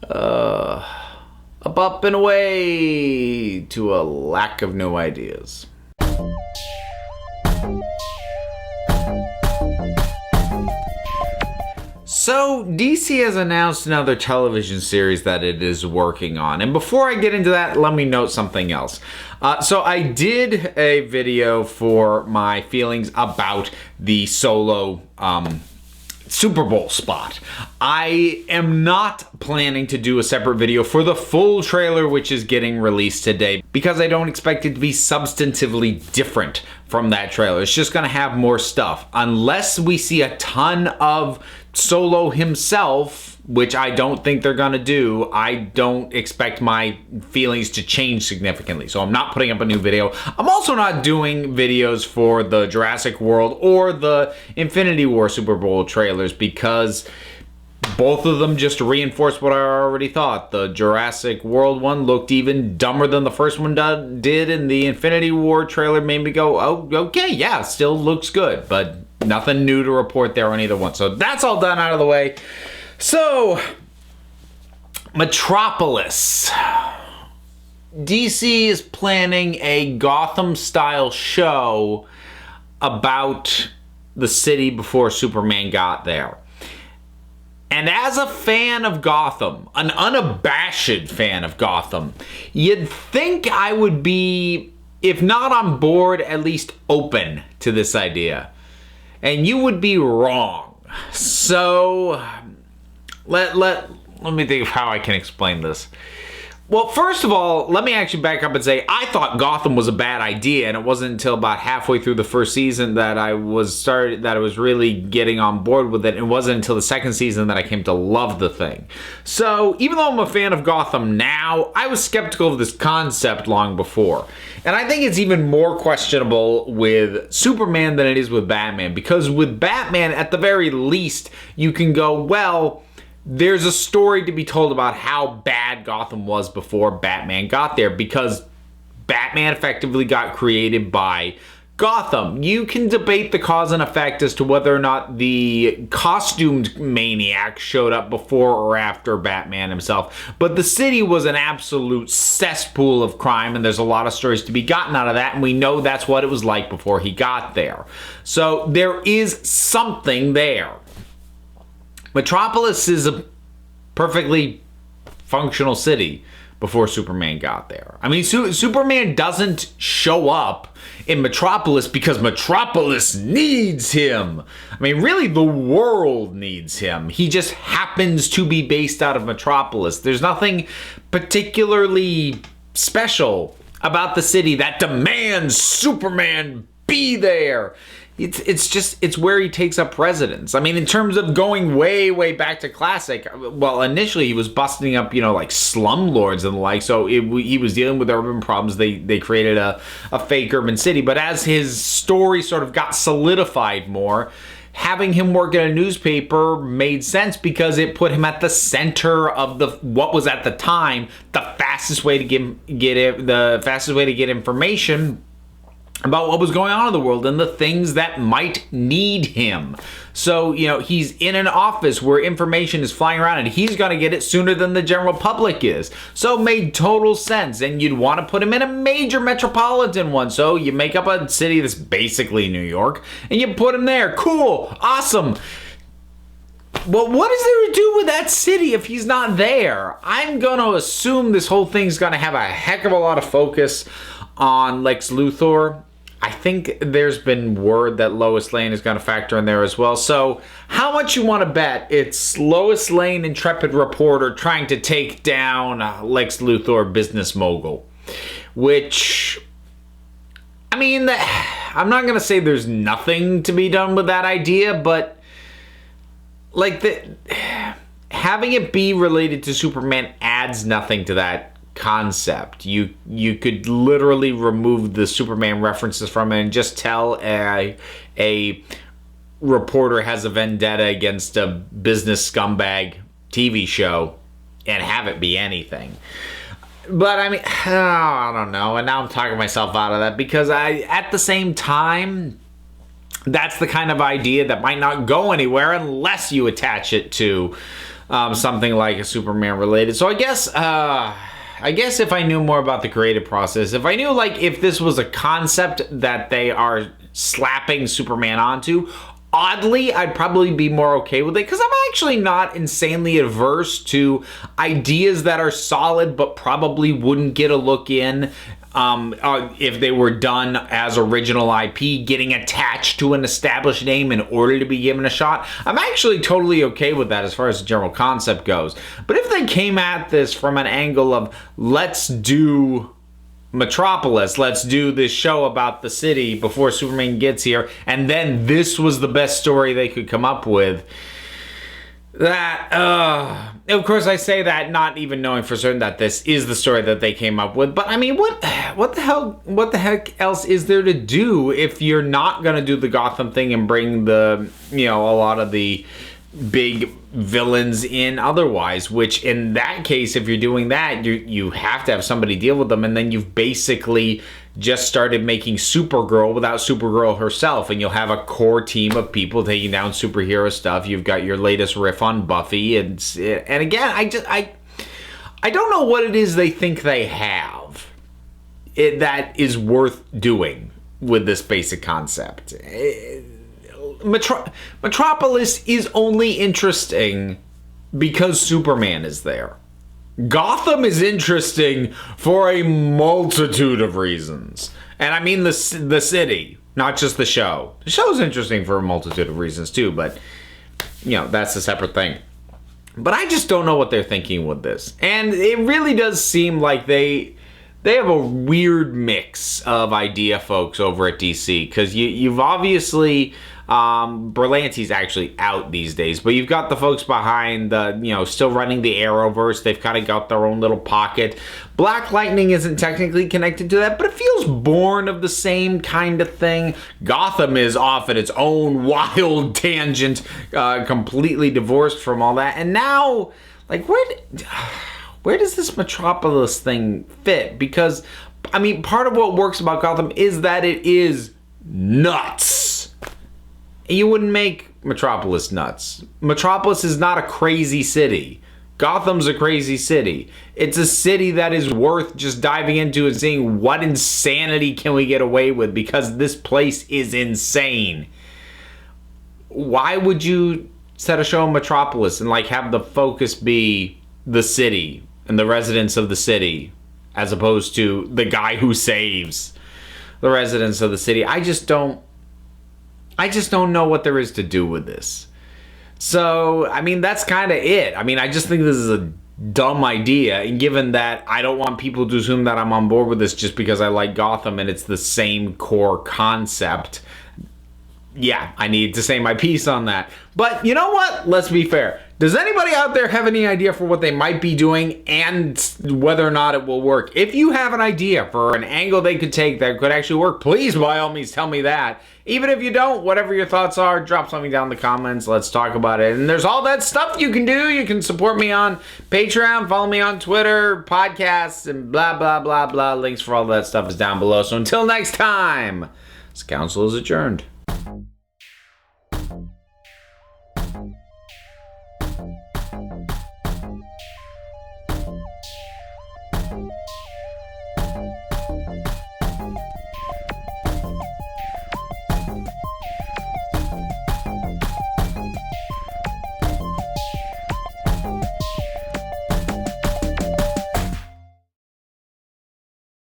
Up and away to a lack of new ideas. So, DC has announced another television series that it is working on. And before I get into that, let me note something else. So I did a video for my feelings about the Solo Super Bowl spot. I am not planning to do a separate video for the full trailer, which is getting released today, because I don't expect it to be substantively different from that trailer. It's just going to have more stuff. Unless we see a ton of Solo himself, which I don't think they're going to do, I don't expect my feelings to change significantly. So I'm not putting up a new video. I'm also not doing videos for the Jurassic World or the Infinity War Super Bowl trailers because both of them just reinforce what I already thought. The Jurassic World one looked even dumber than the first one did, and the Infinity War trailer made me go, oh, okay, yeah, still looks good, but nothing new to report there on either one. So that's all done out of the way. So, Metropolis. DC is planning a Gotham-style show about the city before Superman got there. And as a fan of Gotham, an unabashed fan of Gotham, you'd think I would be, if not on board, at least open to this idea. And you would be wrong. So, let me think of how I can explain this. Well, first of all, let me actually back up and say I thought Gotham was a bad idea, and it wasn't until about halfway through the first season that I was really getting on board with it. It wasn't until the second season that I came to love the thing. So, even though I'm a fan of Gotham now, I was skeptical of this concept long before. And I think it's even more questionable with Superman than it is with Batman, because with Batman, at the very least, you can go, well, there's a story to be told about how bad Gotham was before Batman got there, because Batman effectively got created by Gotham. You can debate the cause and effect as to whether or not the costumed maniac showed up before or after Batman himself, but the city was an absolute cesspool of crime, and there's a lot of stories to be gotten out of that, and we know that's what it was like before he got there. So there is something there. Metropolis is a perfectly functional city before Superman got there. I mean, Superman doesn't show up in Metropolis because Metropolis needs him. I mean, really, the world needs him. He just happens to be based out of Metropolis. There's nothing particularly special about the city that demands Superman be there. It's where he takes up residence. I mean, in terms of going way back to classic, well, initially he was busting up, like slumlords and the like, so he was dealing with urban problems. They created a fake urban city, but as his story sort of got solidified more, having him work at a newspaper made sense because it put him at the center of what was at the time the fastest way to get information about what was going on in the world and the things that might need him. So, he's in an office where information is flying around and he's going to get it sooner than the general public is. So it made total sense, and you'd want to put him in a major metropolitan one. So you make up a city that's basically New York and you put him there. Cool. Awesome. Well, what is there to do with that city if he's not there? I'm going to assume this whole thing's going to have a heck of a lot of focus on Lex Luthor. I think there's been word that Lois Lane is going to factor in there as well. So how much you want to bet it's Lois Lane, intrepid reporter, trying to take down Lex Luthor, business mogul? Which, I mean, I'm not going to say there's nothing to be done with that idea, but having it be related to Superman adds nothing to that concept. You could literally remove the Superman references from it and just tell a reporter has a vendetta against a business scumbag TV show and have it be anything. But I mean, I don't know. And now I'm talking myself out of that because at the same time, that's the kind of idea that might not go anywhere unless you attach it to something like a Superman related. So I guess if I knew more about the creative process, if I knew like if this was a concept that they are slapping Superman onto, oddly, I'd probably be more okay with it because I'm actually not insanely averse to ideas that are solid but probably wouldn't get a look in if they were done as original IP, getting attached to an established name in order to be given a shot. I'm actually totally okay with that as far as the general concept goes. But if they came at this from an angle of, let's do Metropolis, let's do this show about the city before Superman gets here, and then this was the best story they could come up with, that, of course I say that not even knowing for certain that this is the story that they came up with, but I mean, what the heck else is there to do if you're not gonna do the Gotham thing and bring the, a lot of the big villains in otherwise, which in that case, if you're doing that, you have to have somebody deal with them, and then you've basically just started making Supergirl without Supergirl herself, and you'll have a core team of people taking down superhero stuff. You've got your latest riff on Buffy, and again, I don't know what it is they think they have that is worth doing with this basic concept. Metropolis is only interesting because Superman is there. Gotham is interesting for a multitude of reasons. And I mean the city, not just the show. The show's interesting for a multitude of reasons too, but, that's a separate thing. But I just don't know what they're thinking with this. And it really does seem like they have a weird mix of idea folks over at DC, because you've obviously... Berlanti's actually out these days, but you've got the folks behind the, still running the Arrowverse. They've kind of got their own little pocket. Black Lightning isn't technically connected to that, but it feels born of the same kind of thing. Gotham is off at its own wild tangent, completely divorced from all that. And now, like, where does this Metropolis thing fit? Because, I mean, part of what works about Gotham is that it is nuts. You wouldn't make Metropolis nuts. Metropolis is not a crazy city. Gotham's a crazy city. It's a city that is worth just diving into and seeing what insanity can we get away with, because this place is insane. Why would you set a show in Metropolis and have the focus be the city and the residents of the city as opposed to the guy who saves the residents of the city? I just don't know what there is to do with this. So, I mean, that's kind of it. I mean, I just think this is a dumb idea. And given that I don't want people to assume that I'm on board with this just because I like Gotham and it's the same core concept, yeah, I need to say my piece on that. But you know what? Let's be fair. Does anybody out there have any idea for what they might be doing and whether or not it will work? If you have an idea for an angle they could take that could actually work, please, by all means, tell me that. Even if you don't, whatever your thoughts are, drop something down in the comments. Let's talk about it. And there's all that stuff you can do. You can support me on Patreon, follow me on Twitter, podcasts, and blah, blah, blah, blah. Links for all that stuff is down below. So until next time, this council is adjourned.